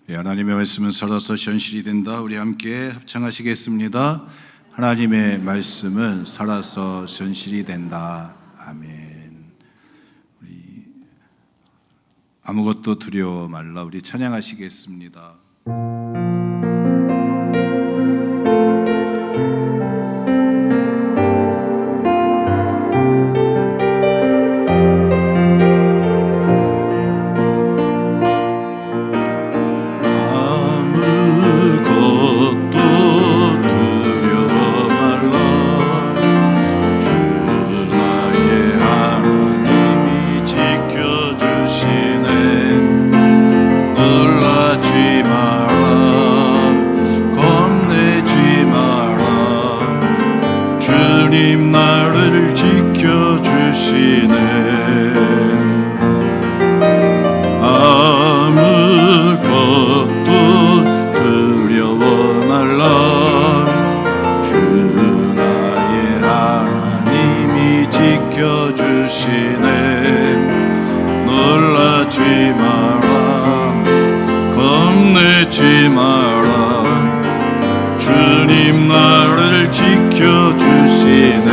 하나님의 말씀은 살아서 현실이 된다. 우리 함께 합창하시겠습니다. 하나님의 말씀은 살아서 현실이 된다. 아멘. 우리 아무것도 두려워 말라. 우리 찬양하시겠습니다. 주님 나를 지켜주시네. 아무것도 두려워 말라. 주 나의 하나님이 지켜주시네. 놀라지 마라. 겁내지 마라. 주님 나를 지켜주시네.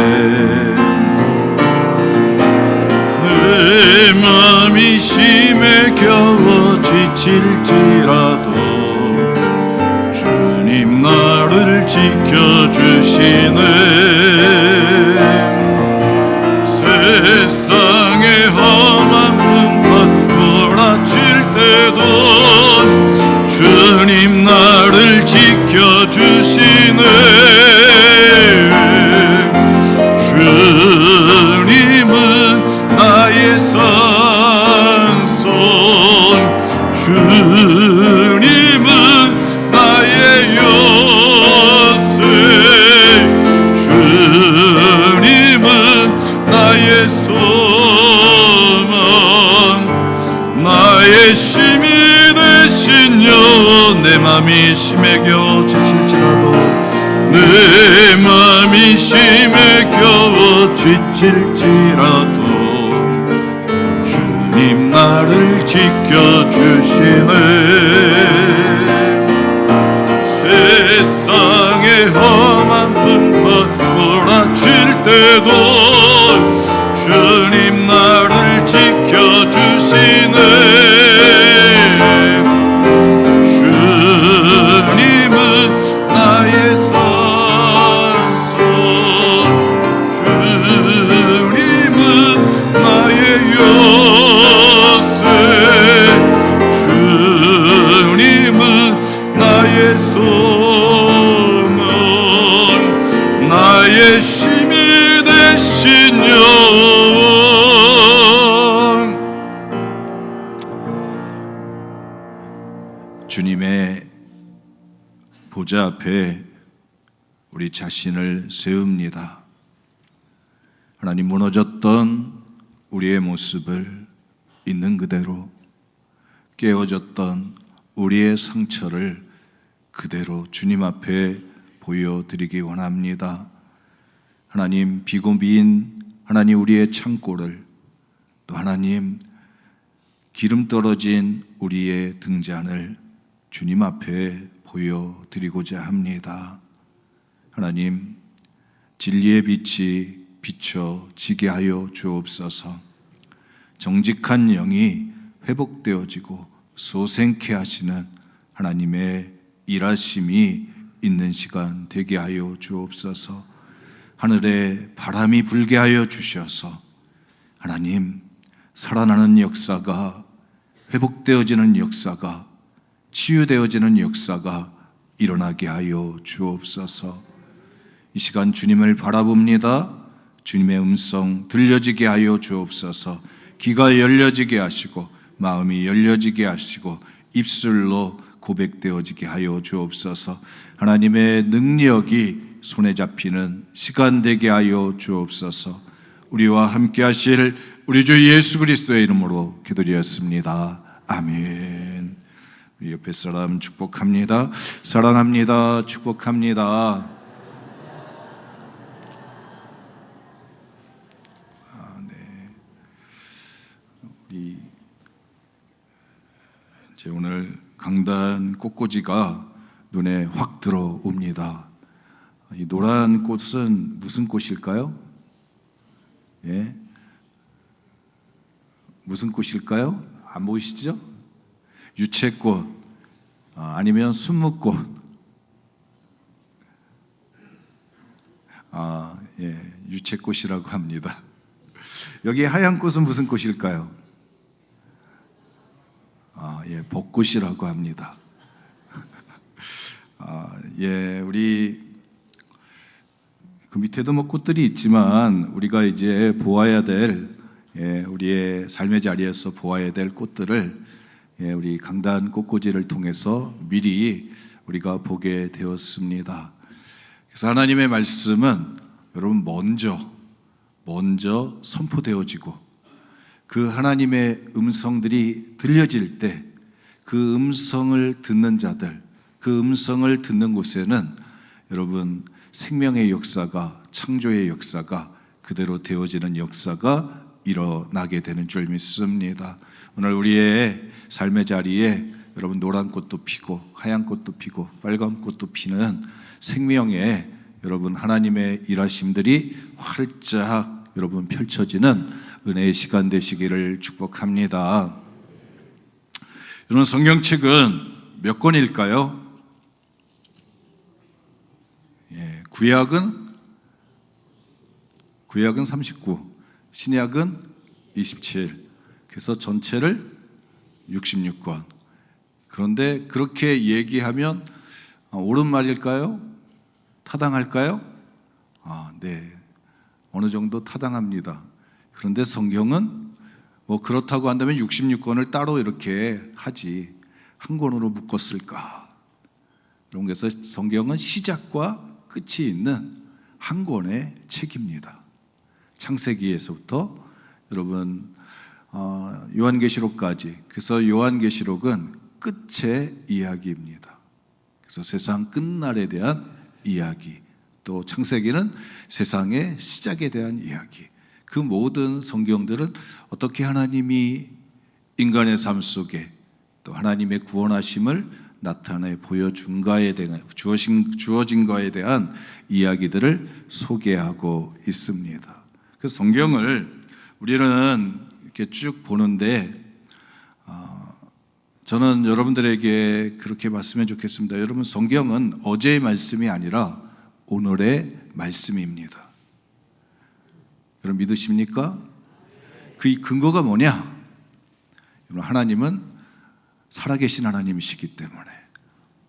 내 맘이 심에 겨워 지칠지라도 주님 나를 지켜주시네. 세상의 험한 풍파 몰아칠 때도 주님 나를 지켜주시네. 주님은 나의 산손, 주님은 나의 요새, 주님은 나의 소망, 나의 힘이 되신 여. 내 맘이 심에 겨워 지칠지라도, 내 맘이 심에 겨워 지칠지라도 주님 나를 지켜주시네. 세상의 험한 풍파 몰아칠 때도 주님 나를 지켜주시네. 주님은 나의 산손, 주님은 나의 요새, 주님은 나의 소망, 나의 힘이 되신 여호와. 주님의 보좌 앞에 우리 자신을 세웁니다. 하나님, 무너졌던 우리의 모습을 있는 그대로, 깨어졌던 우리의 상처를 그대로 주님 앞에 보여드리기 원합니다. 하나님, 비고 빈 하나님 우리의 창고를, 또 하나님 기름 떨어진 우리의 등잔을 주님 앞에 보여드리고자 합니다. 하나님, 진리의 빛이 비춰지게 하여 주옵소서. 정직한 영이 회복되어지고 소생케 하시는 하나님의 일하심이 있는 시간 되게 하여 주옵소서. 하늘에 바람이 불게 하여 주셔서 하나님, 살아나는 역사가, 회복되어지는 역사가, 치유되어지는 역사가 일어나게 하여 주옵소서. 이 시간 주님을 바라봅니다. 주님의 음성 들려지게 하여 주옵소서. 귀가 열려지게 하시고 마음이 열려지게 하시고 입술로 고백되어지게 하여 주옵소서. 하나님의 능력이 손에 잡히는 시간 되게 하여 주옵소서. 우리와 함께 하실 우리 주 예수 그리스도의 이름으로 기도드렸습니다. 아멘. 우리 옆에 사람 축복합니다. 사랑합니다. 축복합니다. 우리 오늘 강단 꽃꽂이가 눈에 확 들어옵니다. 이 노란 꽃은 무슨 꽃일까요? 예, 무슨 꽃일까요? 안 보이시죠? 유채꽃, 아니면 순무꽃. 예, 유채꽃이라고 합니다. 여기 하얀 꽃은 무슨 꽃일까요? 예, 벚꽃이라고 합니다. 예, 우리 그 밑에도 뭐 꽃들이 있지만 우리가 이제 보아야 될, 예, 우리의 삶의 자리에서 보아야 될 꽃들을, 예, 우리 강단 꽃꽂이를 통해서 미리 우리가 보게 되었습니다. 그래서 하나님의 말씀은 여러분 먼저 선포되어지고 그 하나님의 음성들이 들려질 때 그 음성을 듣는 자들, 그 음성을 듣는 곳에는 여러분 생명의 역사가, 창조의 역사가 그대로 되어지는 역사가 일어나게 되는 줄 믿습니다. 오늘 우리의 삶의 자리에 여러분 노란 꽃도 피고 하얀 꽃도 피고 빨간 꽃도 피는 생명의 여러분 하나님의 일하심들이 활짝 여러분 펼쳐지는 은혜의 시간 되시기를 축복합니다. 여러분 성경책은 몇 권일까요? 예, 구약은 39, 신약은 27. 그래서 전체를 66권. 그런데 그렇게 얘기하면 옳은 말일까요? 타당할까요? 네. 어느 정도 타당합니다. 그런데 성경은 뭐 그렇다고 한다면 66권을 따로 이렇게 하지 한 권으로 묶었을까? 그래서 성경은 시작과 끝이 있는 한 권의 책입니다. 창세기에서부터 여러분 요한계시록까지. 그래서 요한계시록은 끝의 이야기입니다. 그래서 세상 끝날에 대한 이야기, 또 창세기는 세상의 시작에 대한 이야기. 그 모든 성경들은 어떻게 하나님이 인간의 삶 속에 또 하나님의 구원하심을 나타내 보여준가에 대한, 주어진 거에 대한 이야기들을 소개하고 있습니다. 그 성경을 우리는 이렇게 쭉 보는데 저는 여러분들에게 그렇게 말씀해 좋겠습니다. 여러분 성경은 어제의 말씀이 아니라 오늘의 말씀입니다. 여러분 믿으십니까? 그 근거가 뭐냐? 여러분 하나님은 살아계신 하나님이시기 때문에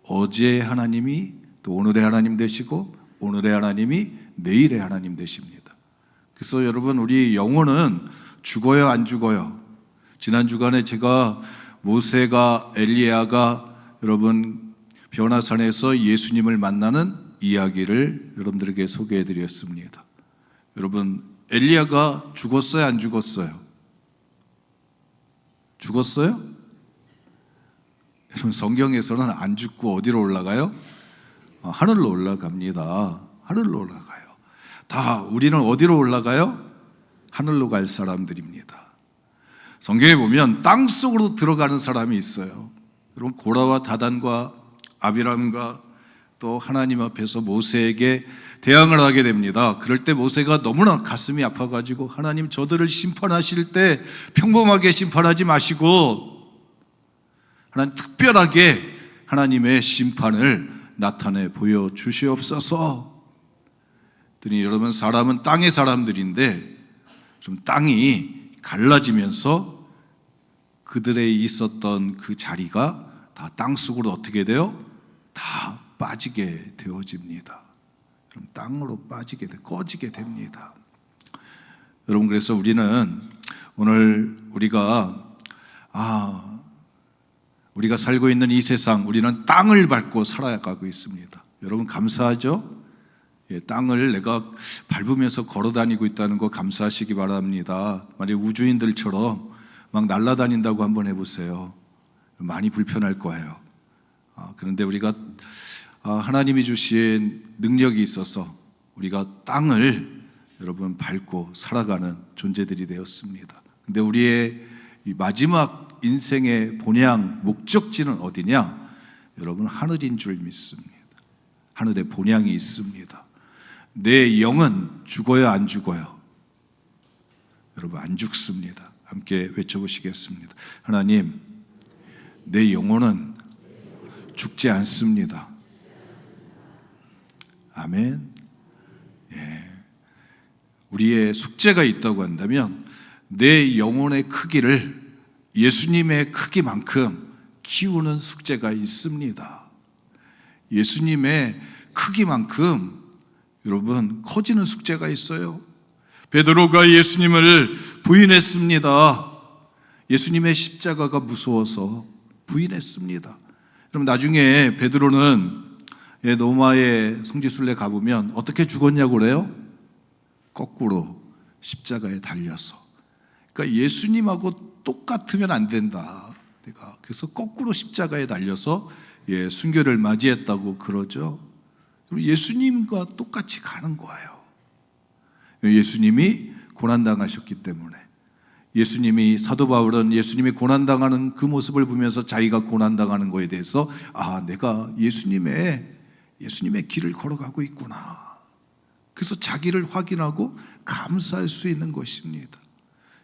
어제의 하나님이 또 오늘의 하나님 되시고 오늘의 하나님이 내일의 하나님 되십니다. 그래서 여러분 우리 영혼은 죽어요 안 죽어요? 지난 주간에 제가 모세가 엘리야가 여러분 변화산에서 예수님을 만나는 이야기를 여러분들에게 소개해 드렸습니다. 여러분 엘리야가 죽었어요 안 죽었어요? 죽었어요? 여러분 성경에서는 안 죽고 어디로 올라가요? 하늘로 올라갑니다. 하늘로 올라가요. 다 우리는 어디로 올라가요? 하늘로 갈 사람들입니다. 성경에 보면 땅 속으로 들어가는 사람이 있어요. 여러분 고라와 다단과 아비람과 또 하나님 앞에서 모세에게 대항을 하게 됩니다. 그럴 때 모세가 너무나 가슴이 아파가지고 하나님 저들을 심판하실 때 평범하게 심판하지 마시고 하나님 특별하게 하나님의 심판을 나타내 보여주시옵소서. 그랬더니 여러분 사람은 땅의 사람들인데 좀 땅이 갈라지면서 그들에 있었던 그 자리가 다 땅속으로 어떻게 돼요? 다 빠지게 되어집니다. 그럼 땅으로 빠지게 꺼지게 됩니다. 여러분 그래서 우리는 오늘 우리가 살고 있는 이 세상 우리는 땅을 밟고 살아가고 있습니다. 여러분 감사하죠? 예, 땅을 내가 밟으면서 걸어 다니고 있다는 거 감사하시기 바랍니다. 만약 우주인들처럼 막 날아다닌다고 한번 해보세요. 많이 불편할 거예요. 그런데 우리가 하나님이 주신 능력이 있어서 우리가 땅을 여러분 밟고 살아가는 존재들이 되었습니다. 근데 우리의 이 마지막 인생의 본향, 목적지는 어디냐? 여러분, 하늘인 줄 믿습니다. 하늘에 본향이 있습니다. 내 영은 죽어요, 안 죽어요? 여러분, 안 죽습니다. 함께 외쳐보시겠습니다. 하나님, 내 영혼은 죽지 않습니다. 아멘. 예. 우리의 숙제가 있다고 한다면 내 영혼의 크기를 예수님의 크기만큼 키우는 숙제가 있습니다. 예수님의 크기만큼 여러분 커지는 숙제가 있어요. 베드로가 예수님을 부인했습니다. 예수님의 십자가가 무서워서 부인했습니다. 그럼 나중에 베드로는 로마의 성지순례 가보면 어떻게 죽었냐고 그래요? 거꾸로 십자가에 달려서. 그러니까 예수님하고 똑같으면 안 된다. 내가 그래서 거꾸로 십자가에 달려서 순교를 맞이했다고 그러죠. 예수님과 똑같이 가는 거예요. 예수님이 고난당하셨기 때문에. 예수님이, 사도 바울은 예수님이 고난당하는 그 모습을 보면서 자기가 고난당하는 거에 대해서 내가 예수님의 길을 걸어가고 있구나. 그래서 자기를 확인하고 감사할 수 있는 것입니다.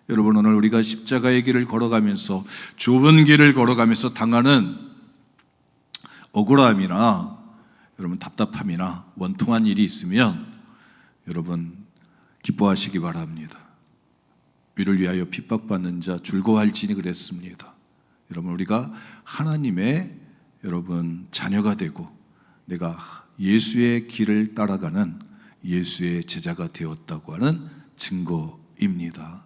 여러분, 오늘 우리가 십자가의 길을 걸어가면서, 좁은 길을 걸어가면서 당하는 억울함이나 여러분 답답함이나 원통한 일이 있으면 여러분 기뻐하시기 바랍니다. 위를 위하여 핍박받는 자 즐거워할지니 그랬습니다. 여러분, 우리가 하나님의 여러분 자녀가 되고 내가 예수의 길을 따라가는 예수의 제자가 되었다고 하는 증거입니다.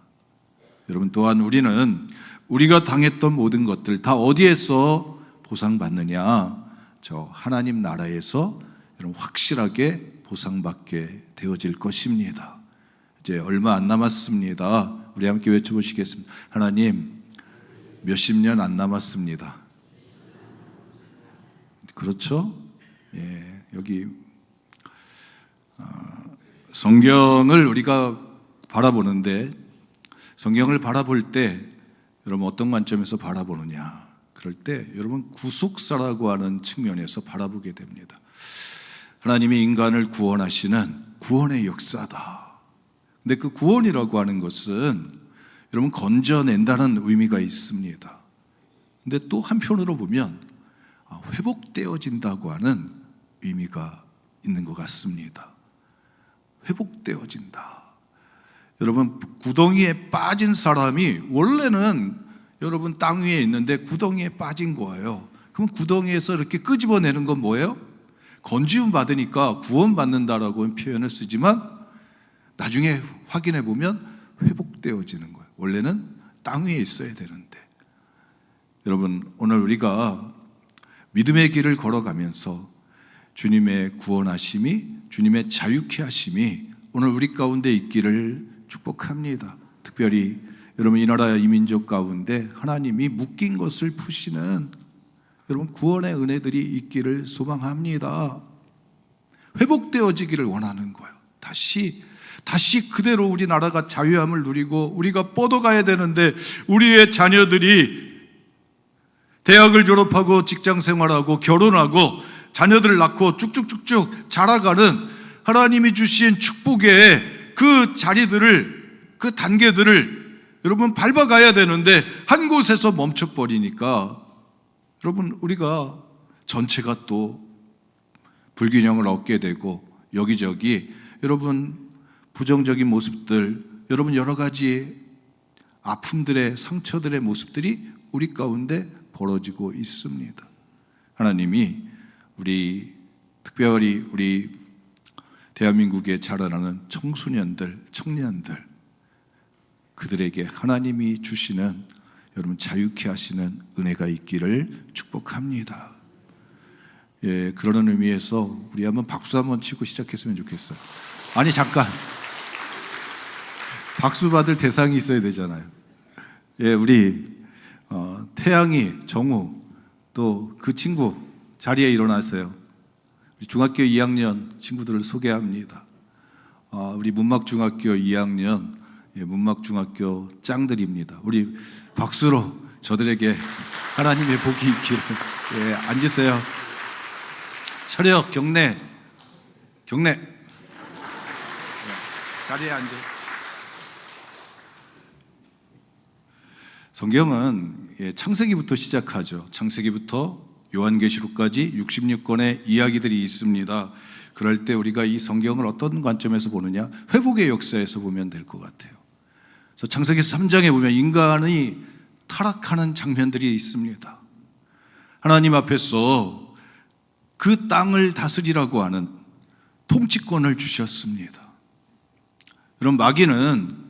여러분, 또한 우리는 우리가 당했던 모든 것들 다 어디에서 보상받느냐? 저 하나님 나라에서 여러분 확실하게 보상받게 되어질 것입니다. 이제 얼마 안 남았습니다. 우리 함께 외쳐보시겠습니다. 하나님, 몇십 년 안 남았습니다. 그렇죠? 여기 성경을 우리가 바라보는데, 성경을 바라볼 때 여러분 어떤 관점에서 바라보느냐? 그럴 때 여러분 구속사라고 하는 측면에서 바라보게 됩니다. 하나님이 인간을 구원하시는 구원의 역사다. 근데 그 구원이라고 하는 것은 여러분 건져낸다는 의미가 있습니다. 근데 또 한편으로 보면 회복되어진다고 하는 의미가 있는 것 같습니다. 회복되어진다. 여러분, 구덩이에 빠진 사람이 원래는 여러분 땅 위에 있는데 구덩이에 빠진 거예요. 그럼 구덩이에서 이렇게 끄집어내는 건 뭐예요? 건지움 받으니까 구원받는다라고 표현을 쓰지만 나중에 확인해 보면 회복되어지는 거예요. 원래는 땅 위에 있어야 되는데. 여러분, 오늘 우리가 믿음의 길을 걸어가면서 주님의 구원하심이, 주님의 자유케 하심이 오늘 우리 가운데 있기를 축복합니다. 특별히 여러분 이 나라 이 민족 가운데 하나님이 묶인 것을 푸시는 여러분 구원의 은혜들이 있기를 소망합니다. 회복되어지기를 원하는 거예요. 다시 그대로 우리나라가 자유함을 누리고 우리가 뻗어가야 되는데 우리의 자녀들이 대학을 졸업하고 직장 생활하고 결혼하고 자녀들을 낳고 쭉쭉쭉쭉 자라가는 하나님이 주신 축복의 그 자리들을, 그 단계들을 여러분 밟아가야 되는데 한 곳에서 멈춰버리니까 여러분 우리가 전체가 또 불균형을 얻게 되고 여기저기 여러분 부정적인 모습들, 여러분 여러 가지 아픔들의, 상처들의 모습들이 우리 가운데 벌어지고 있습니다. 하나님이 특별히 우리 대한민국에 자라나는 청소년들, 청년들, 그들에게 하나님이 주시는 여러분 자유케 하시는 은혜가 있기를 축복합니다. 그러는 의미에서 우리 한번 박수 한번 치고 시작했으면 좋겠어요. 아니 잠깐, 박수 받을 대상이 있어야 되잖아요. 우리 태양이, 정우, 또 그 친구 자리에 일어나세요. 우리 중학교 2학년 친구들을 소개합니다. 우리 문막중학교 2학년 문막중학교 짱들입니다. 우리 박수로 저들에게 하나님의 복이 있기를. 예, 앉으세요. 차려. 경례. 자리에 앉아. 성경은 창세기부터 시작하죠. 창세기부터 요한계시록까지 66권의 이야기들이 있습니다. 그럴 때 우리가 이 성경을 어떤 관점에서 보느냐? 회복의 역사에서 보면 될 것 같아요. 그래서 창세기 3장에 보면 인간이 타락하는 장면들이 있습니다. 하나님 앞에서 그 땅을 다스리라고 하는 통치권을 주셨습니다. 그럼 마귀는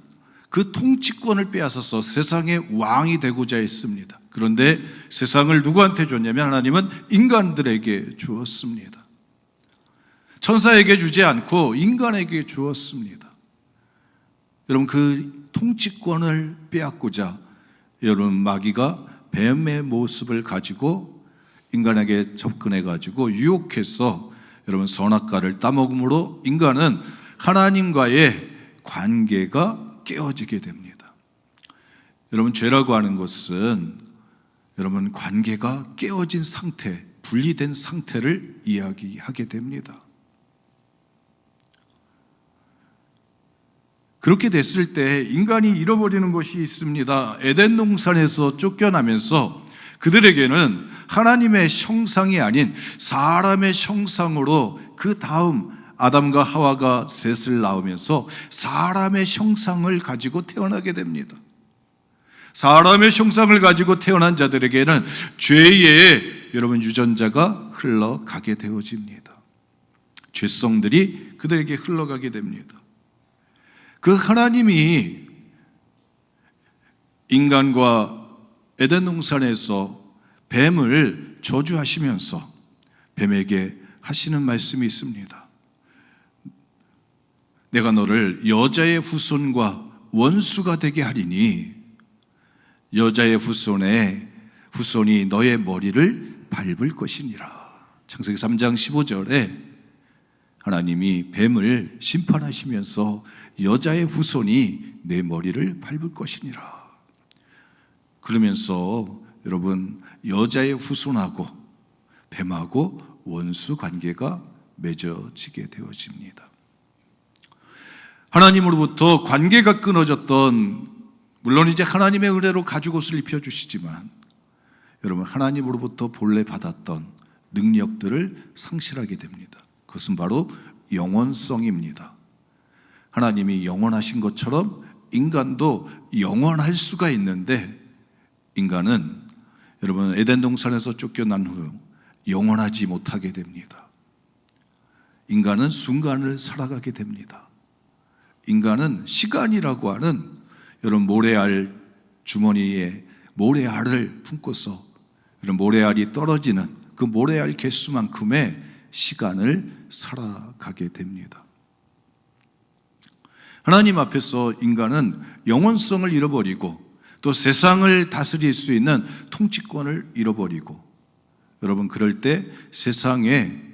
그 통치권을 빼앗아서 세상의 왕이 되고자 했습니다. 그런데 세상을 누구한테 줬냐면 하나님은 인간들에게 주었습니다. 천사에게 주지 않고 인간에게 주었습니다. 여러분, 그 통치권을 빼앗고자 여러분 마귀가 뱀의 모습을 가지고 인간에게 접근해 가지고 유혹해서 여러분 선악과를 따먹음으로 인간은 하나님과의 관계가 깨어지게 됩니다. 여러분, 죄라고 하는 것은 여러분 관계가 깨어진 상태, 분리된 상태를 이야기하게 됩니다. 그렇게 됐을 때 인간이 잃어버리는 것이 있습니다. 에덴 동산에서 쫓겨나면서 그들에게는 하나님의 형상이 아닌 사람의 형상으로 그 다음 아담과 하와가 셋을 낳으면서 사람의 형상을 가지고 태어나게 됩니다. 사람의 형상을 가지고 태어난 자들에게는 죄의 여러분 유전자가 흘러가게 되어집니다. 죄성들이 그들에게 흘러가게 됩니다. 그 하나님이 인간과 에덴 동산에서 뱀을 저주하시면서 뱀에게 하시는 말씀이 있습니다. 내가 너를 여자의 후손과 원수가 되게 하리니 여자의 후손이 너의 머리를 밟을 것이니라. 창세기 3장 15절에 하나님이 뱀을 심판하시면서 여자의 후손이 내 머리를 밟을 것이니라. 그러면서 여러분 여자의 후손하고 뱀하고 원수 관계가 맺어지게 되어집니다. 하나님으로부터 관계가 끊어졌던, 물론 이제 하나님의 은혜로 가죽옷을 입혀주시지만 여러분 하나님으로부터 본래 받았던 능력들을 상실하게 됩니다. 그것은 바로 영원성입니다. 하나님이 영원하신 것처럼 인간도 영원할 수가 있는데 인간은 여러분 에덴 동산에서 쫓겨난 후 영원하지 못하게 됩니다. 인간은 순간을 살아가게 됩니다. 인간은 시간이라고 하는 여러분 모래알 주머니에 모래알을 품고서 여러분 모래알이 떨어지는 그 모래알 개수만큼의 시간을 살아가게 됩니다. 하나님 앞에서 인간은 영원성을 잃어버리고 또 세상을 다스릴 수 있는 통치권을 잃어버리고 여러분 그럴 때 세상의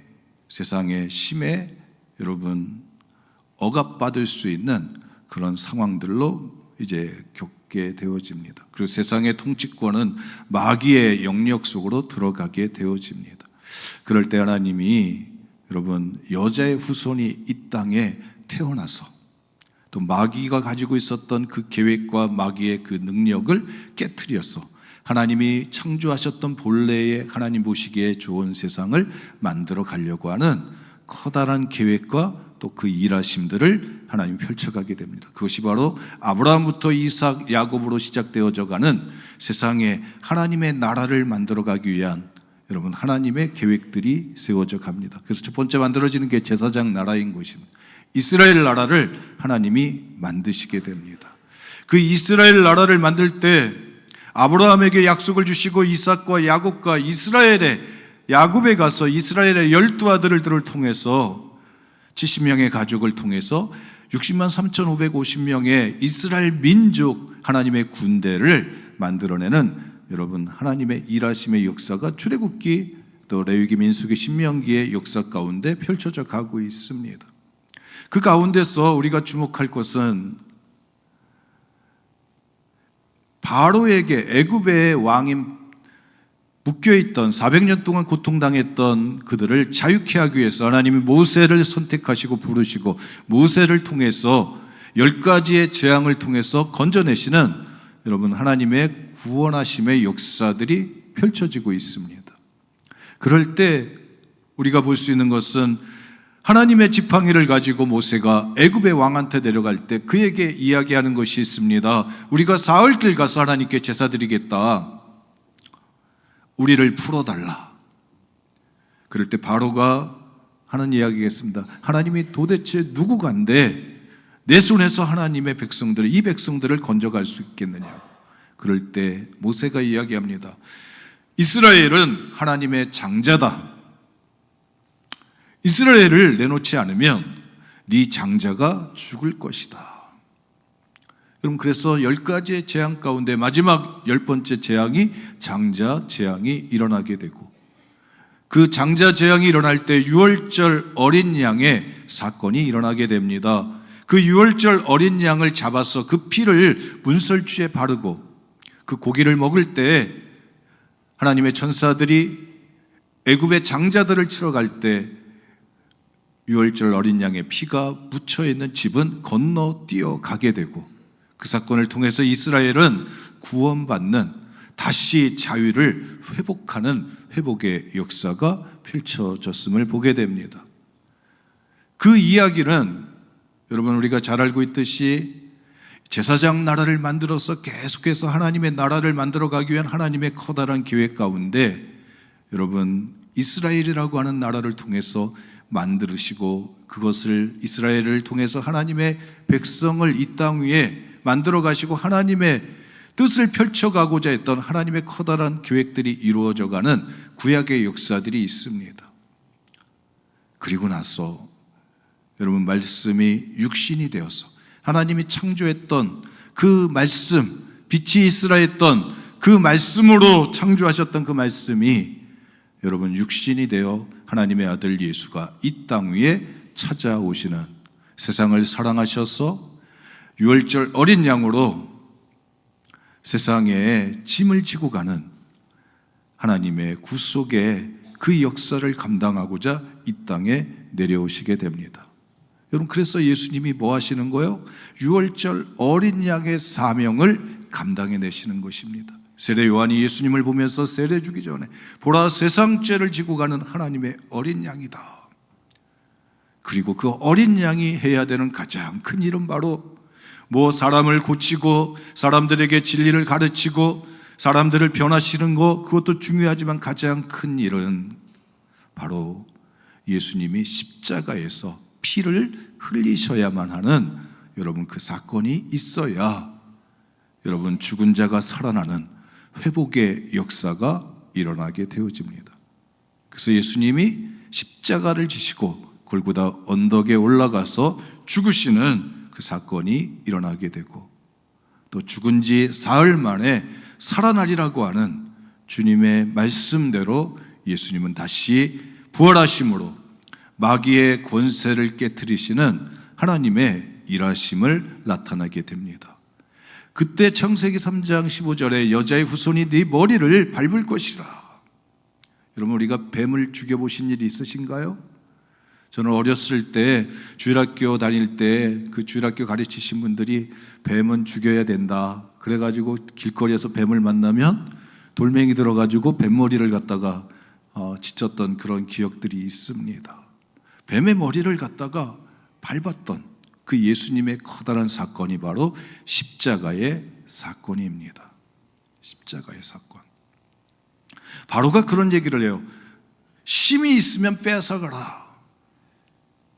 심에 여러분 억압받을 수 있는 그런 상황들로 이제 겪게 되어집니다. 그리고 세상의 통치권은 마귀의 영역 속으로 들어가게 되어집니다. 그럴 때 하나님이 여러분 여자의 후손이 이 땅에 태어나서 또 마귀가 가지고 있었던 그 계획과 마귀의 그 능력을 깨트려서 하나님이 창조하셨던 본래의 하나님 보시기에 좋은 세상을 만들어 가려고 하는 커다란 계획과 또 그 일하심들을 하나님이 펼쳐가게 됩니다. 그것이 바로 아브라함부터 이삭, 야곱으로 시작되어져 가는 세상에 하나님의 나라를 만들어가기 위한 여러분 하나님의 계획들이 세워져 갑니다. 그래서 첫 번째 만들어지는 게 제사장 나라인 것입니다. 이스라엘 나라를 하나님이 만드시게 됩니다. 그 이스라엘 나라를 만들 때 아브라함에게 약속을 주시고 이삭과 야곱과 야곱에 가서 이스라엘의 12아들들을 통해서 70명의 가족을 통해서 60만 3,550명의 이스라엘 민족 하나님의 군대를 만들어내는 여러분 하나님의 일하심의 역사가 출애굽기 또 레위기 민수기 신명기의 역사 가운데 펼쳐져 가고 있습니다. 그 가운데서 우리가 주목할 것은 바로에게 애굽의 왕인 묶여있던 400년 동안 고통당했던 그들을 자유케 하기 위해서 하나님이 모세를 선택하시고 부르시고 모세를 통해서 10가지의 재앙을 통해서 건져내시는 여러분 하나님의 구원하심의 역사들이 펼쳐지고 있습니다. 그럴 때 우리가 볼 수 있는 것은 하나님의 지팡이를 가지고 모세가 애굽의 왕한테 내려갈 때 그에게 이야기하는 것이 있습니다. 우리가 사흘길 가서 하나님께 제사 드리겠다. 우리를 풀어달라. 그럴 때 바로가 하는 이야기겠습니다. 하나님이 도대체 누구간데 내 손에서 하나님의 백성들을, 이 백성들을 건져갈 수 있겠느냐. 그럴 때 모세가 이야기합니다. 이스라엘은 하나님의 장자다. 이스라엘을 내놓지 않으면 네 장자가 죽을 것이다. 여러분, 그래서 10가지의 재앙 가운데 마지막 10번째 재앙이 장자 재앙이 일어나게 되고, 그 장자 재앙이 일어날 때 유월절 어린 양의 사건이 일어나게 됩니다. 그 유월절 어린 양을 잡아서 그 피를 문설주에 바르고 그 고기를 먹을 때 하나님의 천사들이 애굽의 장자들을 치러 갈 때 유월절 어린 양의 피가 묻혀 있는 집은 건너뛰어 가게 되고, 그 사건을 통해서 이스라엘은 구원받는, 다시 자유를 회복하는 회복의 역사가 펼쳐졌음을 보게 됩니다. 그 이야기는 여러분 우리가 잘 알고 있듯이 제사장 나라를 만들어서 계속해서 하나님의 나라를 만들어 가기 위한 하나님의 커다란 계획 가운데 여러분 이스라엘이라고 하는 나라를 통해서 만드시고, 그것을 이스라엘을 통해서 하나님의 백성을 이 땅 위에 만들어 가시고 하나님의 뜻을 펼쳐가고자 했던 하나님의 커다란 계획들이 이루어져 가는 구약의 역사들이 있습니다. 그리고 나서 여러분 말씀이 육신이 되어서 하나님이 창조했던 그 말씀, 빛이 있으라 했던 그 말씀으로 창조하셨던 그 말씀이 여러분 육신이 되어 하나님의 아들 예수가 이 땅 위에 찾아오시는, 세상을 사랑하셔서 유월절 어린 양으로 세상에 짐을 지고 가는 하나님의 구속의 그 역사를 감당하고자 이 땅에 내려오시게 됩니다. 여러분, 그래서 예수님이 뭐 하시는 거예요? 유월절 어린 양의 사명을 감당해 내시는 것입니다. 세례 요한이 예수님을 보면서 세례 주기 전에 보라, 세상 죄를 지고 가는 하나님의 어린 양이다. 그리고 그 어린 양이 해야 되는 가장 큰 일은 바로 사람을 고치고 사람들에게 진리를 가르치고 사람들을 변화시키는 것, 그것도 중요하지만 가장 큰 일은 바로 예수님이 십자가에서 피를 흘리셔야만 하는 여러분 그 사건이 있어야 여러분 죽은 자가 살아나는 회복의 역사가 일어나게 되어집니다. 그래서 예수님이 십자가를 지시고 골고다 언덕에 올라가서 죽으시는 그 사건이 일어나게 되고, 또 죽은 지 사흘 만에 살아나리라고 하는 주님의 말씀대로 예수님은 다시 부활하심으로 마귀의 권세를 깨트리시는 하나님의 일하심을 나타나게 됩니다. 그때 창세기 3장 15절에 여자의 후손이 네 머리를 밟을 것이라. 여러분, 우리가 뱀을 죽여보신 일이 있으신가요? 저는 어렸을 때 주일학교 다닐 때 그 주일학교 가르치신 분들이 뱀은 죽여야 된다 그래가지고 길거리에서 뱀을 만나면 돌멩이 들어가지고 뱀머리를 갖다가 찢었던 그런 기억들이 있습니다. 뱀의 머리를 갖다가 밟았던 그 예수님의 커다란 사건이 바로 십자가의 사건입니다. 십자가의 사건. 바로가 그런 얘기를 해요. 힘이 있으면 뺏어가라.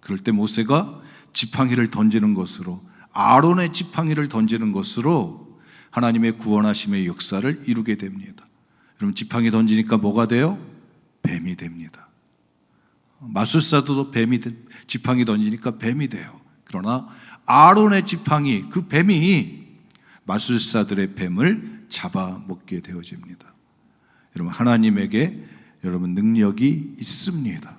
그럴 때 모세가 지팡이를 던지는 것으로, 아론의 지팡이를 던지는 것으로 하나님의 구원하심의 역사를 이루게 됩니다. 여러분, 지팡이 던지니까 뭐가 돼요? 뱀이 됩니다. 마술사도 지팡이 던지니까 뱀이 돼요. 그러나 아론의 지팡이, 그 뱀이 마술사들의 뱀을 잡아먹게 되어집니다. 여러분, 하나님에게 여러분 능력이 있습니다.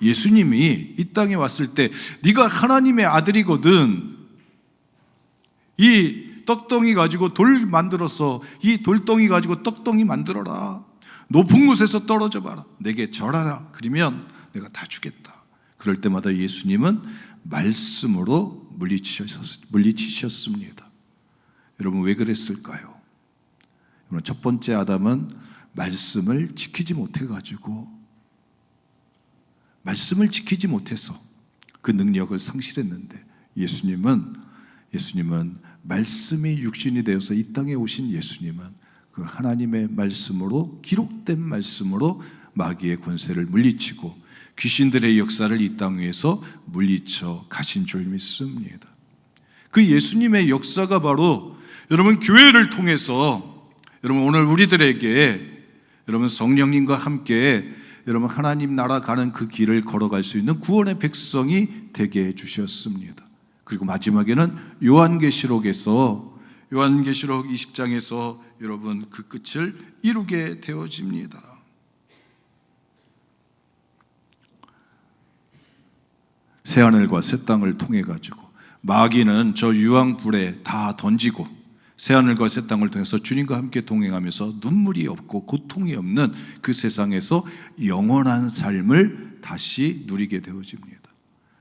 예수님이 이 땅에 왔을 때 네가 하나님의 아들이거든, 이 떡덩이 가지고 돌 만들어서 이 돌덩이 가지고 떡덩이 만들어라. 높은 곳에서 떨어져 봐라. 내게 절하라. 그러면 내가 다 주겠다. 그럴 때마다 예수님은 말씀으로 물리치셨습니다. 여러분 왜 그랬을까요? 여러분 첫 번째 아담은 말씀을 지키지 못해서 그 능력을 상실했는데 예수님은 말씀이 육신이 되어서 이 땅에 오신 예수님은 그 하나님의 말씀으로, 기록된 말씀으로 마귀의 권세를 물리치고 귀신들의 역사를 이 땅 위에서 물리쳐 가신 줄 믿습니다. 그 예수님의 역사가 바로 여러분 교회를 통해서 여러분 오늘 우리들에게 여러분 성령님과 함께 여러분 하나님 나라 가는 그 길을 걸어갈 수 있는 구원의 백성이 되게 해주셨습니다. 그리고 마지막에는 요한계시록 20장에서 여러분 그 끝을 이루게 되어집니다. 새하늘과 새 땅을 통해 가지고 마귀는 저 유황불에 다 던지고 새하늘과 새 땅을 통해서 주님과 함께 동행하면서 눈물이 없고 고통이 없는 그 세상에서 영원한 삶을 다시 누리게 되어집니다.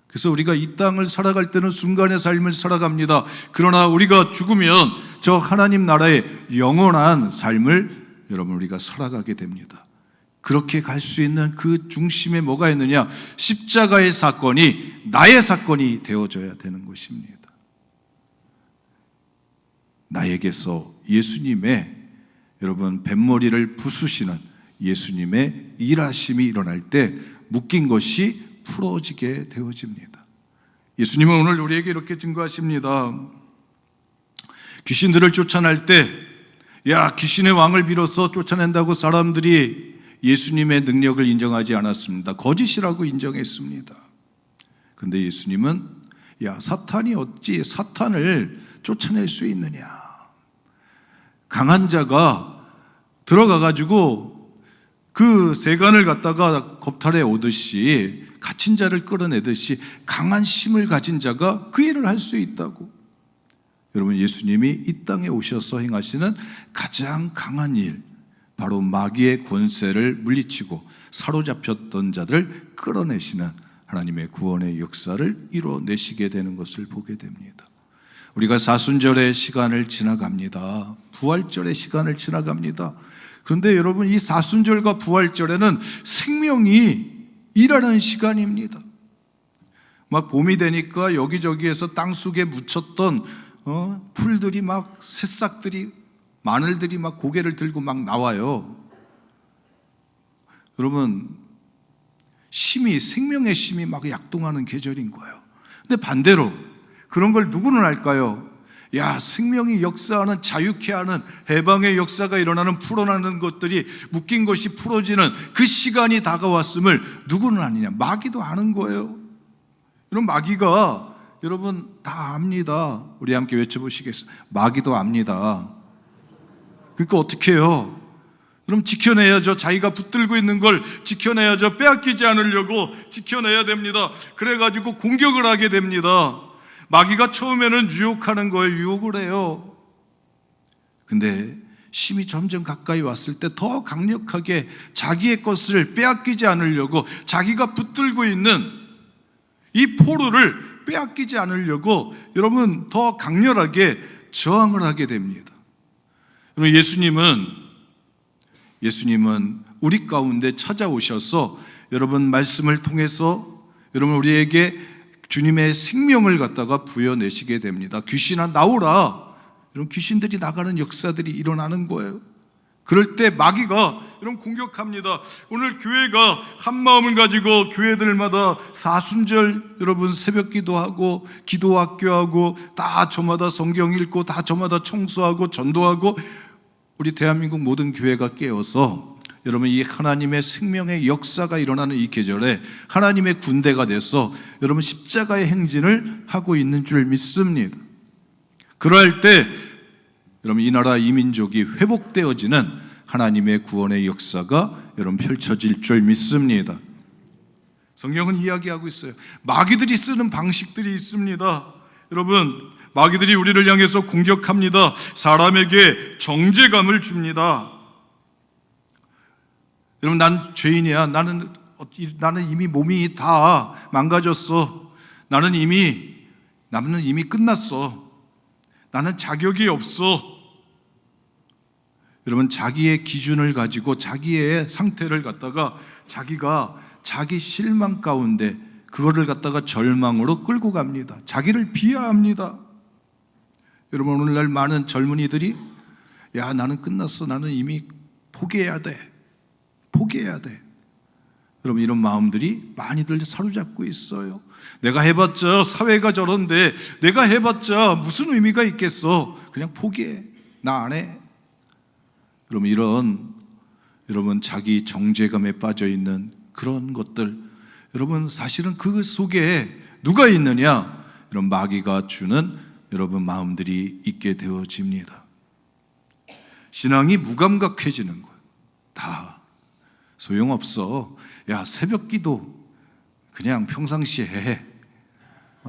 그래서 우리가 이 땅을 살아갈 때는 순간의 삶을 살아갑니다. 그러나 우리가 죽으면 저 하나님 나라의 영원한 삶을 여러분 우리가 살아가게 됩니다. 그렇게 갈 수 있는 그 중심에 뭐가 있느냐? 십자가의 사건이 나의 사건이 되어져야 되는 것입니다. 나에게서 예수님의 여러분 뱃머리를 부수시는 예수님의 일하심이 일어날 때 묶인 것이 풀어지게 되어집니다. 예수님은 오늘 우리에게 이렇게 증거하십니다. 귀신들을 쫓아낼 때 귀신의 왕을 빌어서 쫓아낸다고 사람들이 예수님의 능력을 인정하지 않았습니다. 거짓이라고 인정했습니다. 그런데 예수님은 사탄이 어찌 사탄을 쫓아낼 수 있느냐? 강한 자가 들어가가지고 그 세간을 갖다가 겁탈해 오듯이 갇힌 자를 끌어내듯이 강한 힘을 가진 자가 그 일을 할 수 있다고. 여러분 예수님이 이 땅에 오셔서 행하시는 가장 강한 일, 바로 마귀의 권세를 물리치고 사로잡혔던 자들을 끌어내시는 하나님의 구원의 역사를 이뤄내시게 되는 것을 보게 됩니다. 우리가 사순절의 시간을 지나갑니다. 부활절의 시간을 지나갑니다. 그런데 여러분 이 사순절과 부활절에는 생명이 일하는 시간입니다. 막 봄이 되니까 여기저기에서 땅속에 묻혔던 풀들이 막 새싹들이 마늘들이 막 고개를 들고 막 나와요. 여러분 생명의 심이 막 약동하는 계절인 거예요. 근데 반대로 그런 걸 누구는 알까요? 생명이 역사하는, 자유케 하는 해방의 역사가 일어나는, 풀어나는 것들이 묶인 것이 풀어지는 그 시간이 다가왔음을 누구는 아느냐? 마귀도 아는 거예요. 여러분 마귀가 여러분 다 압니다. 우리 함께 외쳐보시겠어요? 마귀도 압니다. 그러니까 어떻게 해요? 그럼 지켜내야죠. 자기가 붙들고 있는 걸 지켜내야죠. 빼앗기지 않으려고 지켜내야 됩니다. 그래가지고 공격을 하게 됩니다. 마귀가 처음에는 유혹하는 거예요. 유혹을 해요. 근데 심이 점점 가까이 왔을 때 더 강력하게 자기의 것을 빼앗기지 않으려고, 자기가 붙들고 있는 이 포로를 빼앗기지 않으려고 여러분 더 강렬하게 저항을 하게 됩니다. 여러분 예수님은 우리 가운데 찾아오셔서 여러분 말씀을 통해서 여러분 우리에게 주님의 생명을 갖다가 부여내시게 됩니다. 귀신아 나오라. 이런 귀신들이 나가는 역사들이 일어나는 거예요. 그럴 때 마귀가 이런 공격합니다. 오늘 교회가 한 마음을 가지고 교회들마다 사순절 여러분 새벽 기도하고 기도학교하고 다 저마다 성경 읽고 다 저마다 청소하고 전도하고 우리 대한민국 모든 교회가 깨어서 여러분 이 하나님의 생명의 역사가 일어나는 이 계절에 하나님의 군대가 돼서 여러분 십자가의 행진을 하고 있는 줄 믿습니다. 그럴 때 여러분 이 나라 이 민족이 회복되어지는 하나님의 구원의 역사가 여러분 펼쳐질 줄 믿습니다. 성경은 이야기하고 있어요. 마귀들이 쓰는 방식들이 있습니다. 여러분, 마귀들이 우리를 향해서 공격합니다. 사람에게 정죄감을 줍니다. 여러분, 난 죄인이야. 나는 이미 몸이 다 망가졌어. 나는 이미 끝났어. 나는 자격이 없어. 여러분, 자기의 기준을 가지고 자기의 상태를 갖다가 자기가 자기 실망 가운데 그거를 갖다가 절망으로 끌고 갑니다. 자기를 비하합니다. 여러분, 오늘날 많은 젊은이들이 야, 나는 끝났어. 나는 이미 포기해야 돼. 여러분, 이런 마음들이 많이들 사로잡고 있어요. 내가 해봤자 사회가 저런데 내가 해봤자 무슨 의미가 있겠어. 그냥 포기해. 나 안 해. 여러분 자기 정죄감에 빠져 있는 그런 것들, 여러분 사실은 그 속에 누가 있느냐? 이런 마귀가 주는 여러분 마음들이 있게 되어집니다. 신앙이 무감각해지는 거예요. 다 소용없어. 야, 새벽기도 그냥 평상시에 해.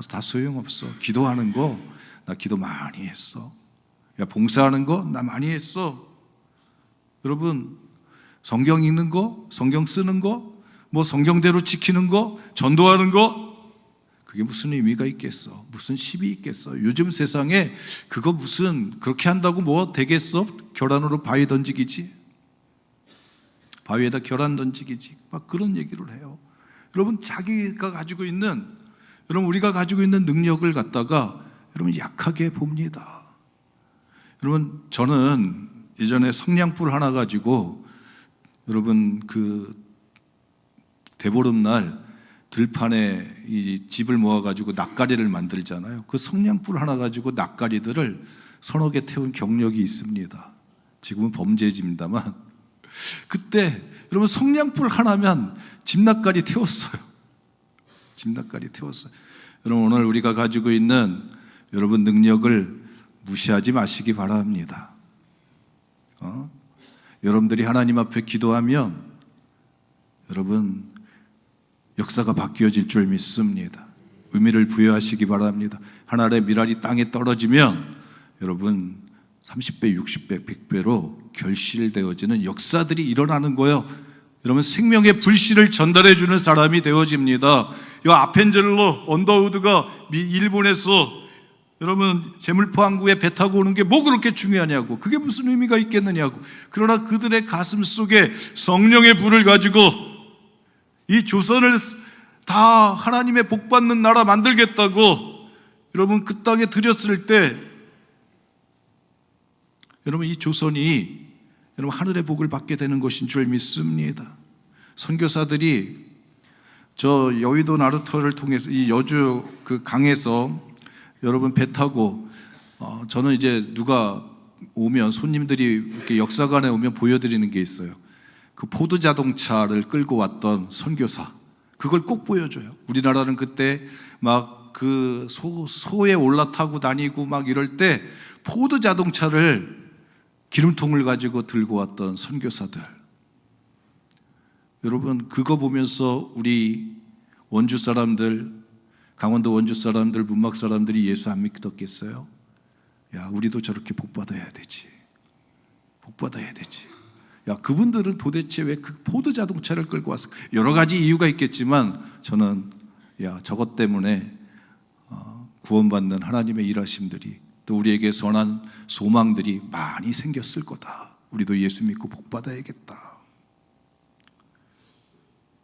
다 소용없어. 기도하는 거 나 기도 많이 했어. 야, 봉사하는 거 나 많이 했어. 여러분, 성경 읽는 거, 성경 쓰는 거, 뭐 성경대로 지키는 거, 전도하는 거, 그게 무슨 의미가 있겠어? 무슨 힘이 있겠어? 요즘 세상에 그거 무슨 그렇게 한다고 뭐 되겠어? 결안으로 바위 던지기지. 바위에다 결안 던지기지. 막 그런 얘기를 해요. 여러분, 자기가 가지고 있는, 여러분 우리가 가지고 있는 능력을 갖다가 여러분 약하게 봅니다. 여러분, 저는 예전에 성냥불 하나 가지고 여러분 그 대보름날 들판에 이 집을 모아가지고 낯가리를 만들잖아요. 그 성냥불 하나 가지고 낯가리들을 서너 개 태운 경력이 있습니다. 지금은 범죄지입니다만 그때 여러분 성냥불 하나면 집낯가리 태웠어요. 집낯가리 태웠어요. 여러분, 오늘 우리가 가지고 있는 여러분 능력을 무시하지 마시기 바랍니다. 여러분들이 하나님 앞에 기도하면 여러분 역사가 바뀌어질 줄 믿습니다. 의미를 부여하시기 바랍니다. 하늘의 미랄이 땅에 떨어지면 여러분 30배, 60배, 100배로 결실되어지는 역사들이 일어나는 거예요. 여러분, 생명의 불씨를 전달해 주는 사람이 되어집니다. 이 아펜젤러 언더우드가 일본에서 여러분 제물포 항구에 배 타고 오는 게 뭐 그렇게 중요하냐고, 그게 무슨 의미가 있겠느냐고. 그러나 그들의 가슴 속에 성령의 불을 가지고 이 조선을 다 하나님의 복 받는 나라 만들겠다고 여러분 그 땅에 들였을 때 여러분 이 조선이 여러분 하늘의 복을 받게 되는 것인 줄 믿습니다. 선교사들이 저 여의도 나루터를 통해서 이 여주 그 강에서 여러분 배 타고 저는 이제 누가 오면 손님들이 이렇게 역사관에 오면 보여드리는 게 있어요. 그 포드 자동차를 끌고 왔던 선교사, 그걸 꼭 보여줘요. 우리나라는 그때 막 그 소에 올라타고 다니고 막 이럴 때 포드 자동차를 기름통을 가지고 들고 왔던 선교사들, 여러분 그거 보면서 우리 원주 사람들, 강원도 원주 사람들, 문막 사람들이 예수 안 믿었겠어요? 야, 우리도 저렇게 복 받아야 되지. 복 받아야 되지. 야, 그분들은 도대체 왜 그 포드 자동차를 끌고 왔을까? 여러 가지 이유가 있겠지만 저는 저것 때문에 구원받는 하나님의 일하심들이, 또 우리에게 선한 소망들이 많이 생겼을 거다. 우리도 예수 믿고 복 받아야겠다.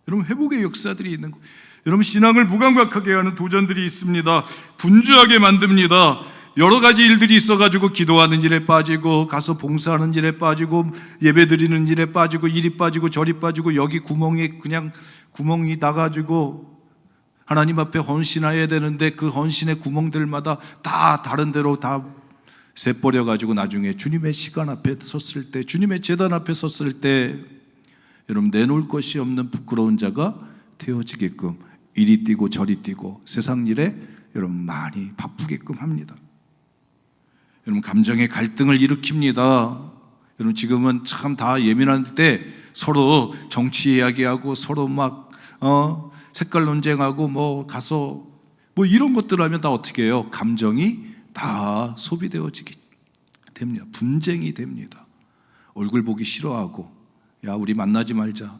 여러분, 회복의 역사들이 있는 거. 여러분, 신앙을 무감각하게 하는 도전들이 있습니다. 분주하게 만듭니다. 여러 가지 일들이 있어가지고 기도하는 일에 빠지고, 가서 봉사하는 일에 빠지고, 예배드리는 일에 빠지고, 이리 빠지고 저리 빠지고, 여기 구멍이 나가지고 하나님 앞에 헌신해야 되는데 그 헌신의 구멍들마다 다 다른 데로 다 새버려가지고 나중에 주님의 시간 앞에 섰을 때, 주님의 제단 앞에 섰을 때 여러분 내놓을 것이 없는 부끄러운 자가 되어지게끔 이리 뛰고 저리 뛰고 세상 일에 여러분 많이 바쁘게끔 합니다. 여러분, 감정의 갈등을 일으킵니다. 여러분, 지금은 참 다 예민할 때 서로 정치 이야기하고 서로 막 색깔 논쟁하고 뭐 가서 뭐 이런 것들 하면 다 어떻게 해요? 감정이 다 소비되어지게 됩니다. 분쟁이 됩니다. 얼굴 보기 싫어하고, 야, 우리 만나지 말자.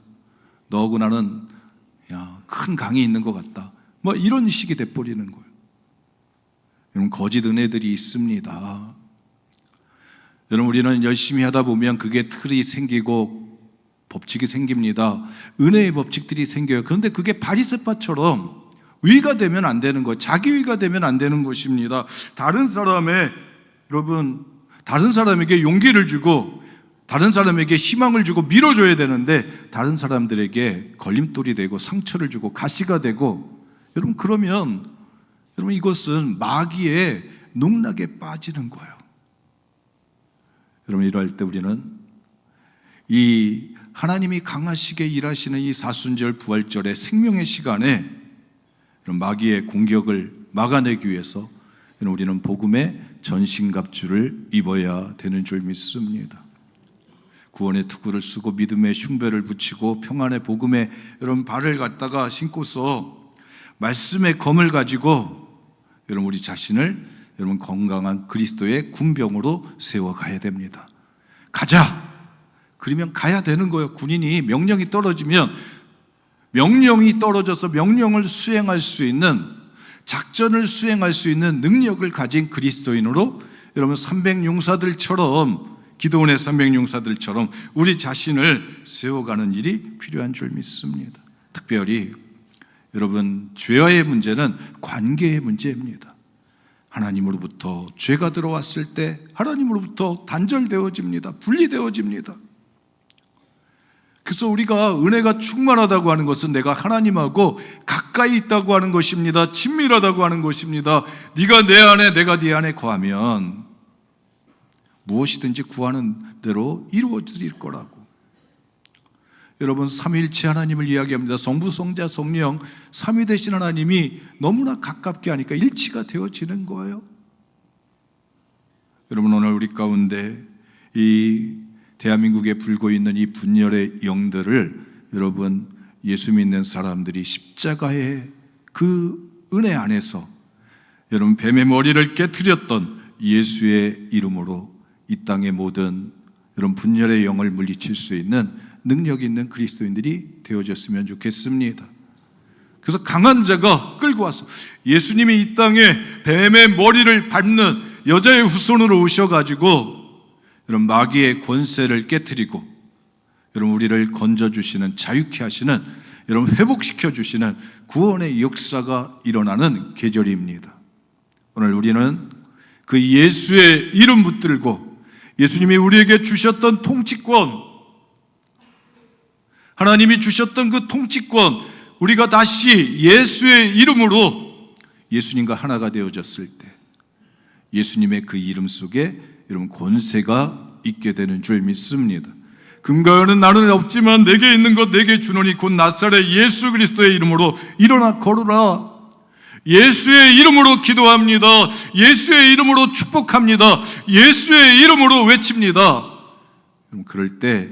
너하고 나는 큰 강이 있는 것 같다. 뭐 이런 식이 돼버리는 거예요. 여러분, 거짓 은혜들이 있습니다. 여러분, 우리는 열심히 하다 보면 그게 틀이 생기고 법칙이 생깁니다. 은혜의 법칙들이 생겨요. 그런데 그게 바리새파처럼 의가 되면 안 되는 거예요. 자기 의가 되면 안 되는 것입니다. 다른 사람에게 용기를 주고 다른 사람에게 희망을 주고 밀어줘야 되는데 다른 사람들에게 걸림돌이 되고 상처를 주고 가시가 되고, 여러분, 그러면 여러분, 이것은 마귀의 농락에 빠지는 거예요. 여러분, 이럴 때 우리는 이 하나님이 강하시게 일하시는 이 사순절 부활절의 생명의 시간에 이런 마귀의 공격을 막아내기 위해서 우리는 복음의 전신갑주를 입어야 되는 줄 믿습니다. 구원의 투구를 쓰고 믿음의 흉배를 붙이고 평안의 복음의 여러분 발을 갖다가 신고서 말씀의 검을 가지고 여러분 우리 자신을 여러분 건강한 그리스도의 군병으로 세워가야 됩니다. 가자! 그러면 가야 되는 거예요. 군인이 명령이 떨어져서 명령을 수행할 수 있는, 작전을 수행할 수 있는 능력을 가진 그리스도인으로 여러분 300용사들처럼, 기도원의 300용사들처럼 우리 자신을 세워가는 일이 필요한 줄 믿습니다. 특별히 여러분, 죄와의 문제는 관계의 문제입니다. 하나님으로부터 죄가 들어왔을 때 하나님으로부터 단절되어집니다. 분리되어집니다. 그래서 우리가 은혜가 충만하다고 하는 것은 내가 하나님하고 가까이 있다고 하는 것입니다. 친밀하다고 하는 것입니다. 네가 내 안에 내가 네 안에 거하면 무엇이든지 구하는 대로 이루어질 거라고. 여러분, 삼위일체 하나님을 이야기합니다. 성부, 성자, 성령 삼위 되신 하나님이 너무나 가깝게 하니까 일치가 되어지는 거예요. 여러분, 오늘 우리 가운데 이 대한민국에 불고 있는 이 분열의 영들을 여러분 예수 믿는 사람들이 십자가의 그 은혜 안에서 여러분 뱀의 머리를 깨트렸던 예수의 이름으로 이 땅의 모든 여러분 분열의 영을 물리칠 수 있는 능력 있는 그리스도인들이 되어졌으면 좋겠습니다. 그래서 강한 자가 끌고 와서 예수님이 이 땅에 뱀의 머리를 밟는 여자의 후손으로 오셔가지고 여러분 마귀의 권세를 깨트리고 여러분 우리를 건져주시는, 자유케 하시는, 여러분 회복시켜 주시는 구원의 역사가 일어나는 계절입니다. 오늘 우리는 그 예수의 이름 붙들고 예수님이 우리에게 주셨던 통치권, 하나님이 주셨던 그 통치권, 우리가 다시 예수의 이름으로 예수님과 하나가 되어졌을 때 예수님의 그 이름 속에 여러분 권세가 있게 되는 줄 믿습니다. 금과 은은 나는 없지만 내게 있는 것 내게 주노니 곧 나사렛 예수 그리스도의 이름으로 일어나 걸으라. 예수의 이름으로 기도합니다. 예수의 이름으로 축복합니다. 예수의 이름으로 외칩니다. 여러분 그럴 때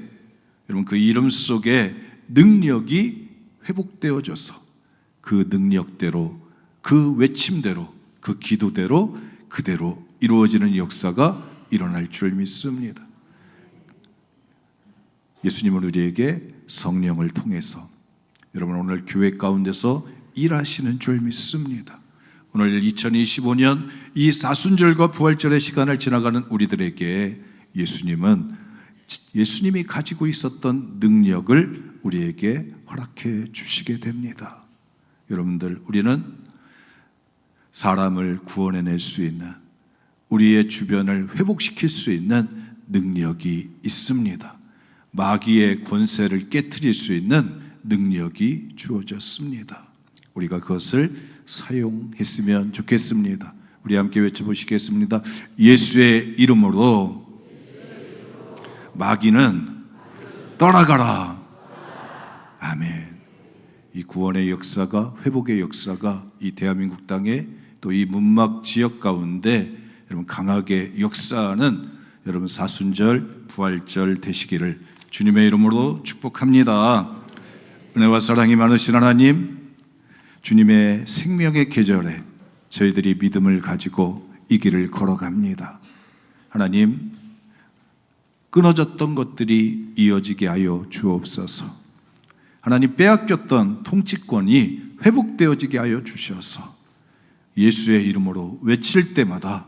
여러분 그 이름 속에 능력이 회복되어져서 그 능력대로, 그 외침대로, 그 기도대로 그대로 이루어지는 역사가 일어날 줄 믿습니다. 예수님은 우리에게 성령을 통해서 여러분 오늘 교회 가운데서 일하시는 줄 믿습니다. 오늘 2025년 이 사순절과 부활절의 시간을 지나가는 우리들에게 예수님이 가지고 있었던 능력을 우리에게 허락해 주시게 됩니다. 여러분들, 우리는 사람을 구원해낼 수 있는, 우리의 주변을 회복시킬 수 있는 능력이 있습니다. 마귀의 권세를 깨트릴 수 있는 능력이 주어졌습니다. 우리가 그것을 사용했으면 좋겠습니다. 우리 함께 외쳐보시겠습니다. 예수의 이름으로 마귀는 떠나가라. 아멘. 이 구원의 역사가, 회복의 역사가 이 대한민국 땅에 또 이 문막 지역 가운데 여러분 강하게 역사하는 여러분 사순절, 부활절 되시기를 주님의 이름으로 축복합니다. 은혜와 사랑이 많으신 하나님, 주님의 생명의 계절에 저희들이 믿음을 가지고 이 길을 걸어갑니다. 하나님, 끊어졌던 것들이 이어지게 하여 주옵소서. 하나님, 빼앗겼던 통치권이 회복되어지게 하여 주셔서 예수의 이름으로 외칠 때마다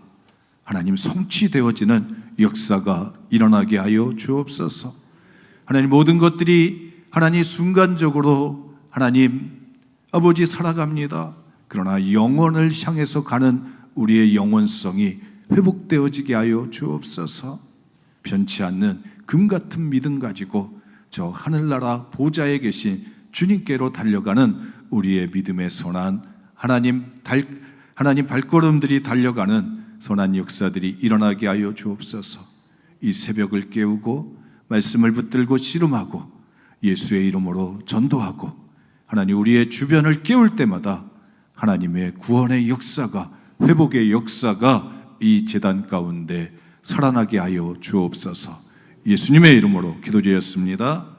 하나님 성취되어지는 역사가 일어나게 하여 주옵소서. 하나님, 모든 것들이 하나님 순간적으로 하나님 아버지 살아갑니다. 그러나 영혼을 향해서 가는 우리의 영혼성이 회복되어지게 하여 주옵소서. 변치 않는 금 같은 믿음 가지고 저 하늘나라 보좌에 계신 주님께로 달려가는 우리의 믿음의 선한 하나님 발걸음들이 달려가는 선한 역사들이 일어나게 하여 주옵소서. 이 새벽을 깨우고 말씀을 붙들고 씨름하고 예수의 이름으로 전도하고 하나님 우리의 주변을 깨울 때마다 하나님의 구원의 역사가, 회복의 역사가 이 제단 가운데 살아나게 하여 주옵소서. 예수님의 이름으로 기도드렸습니다.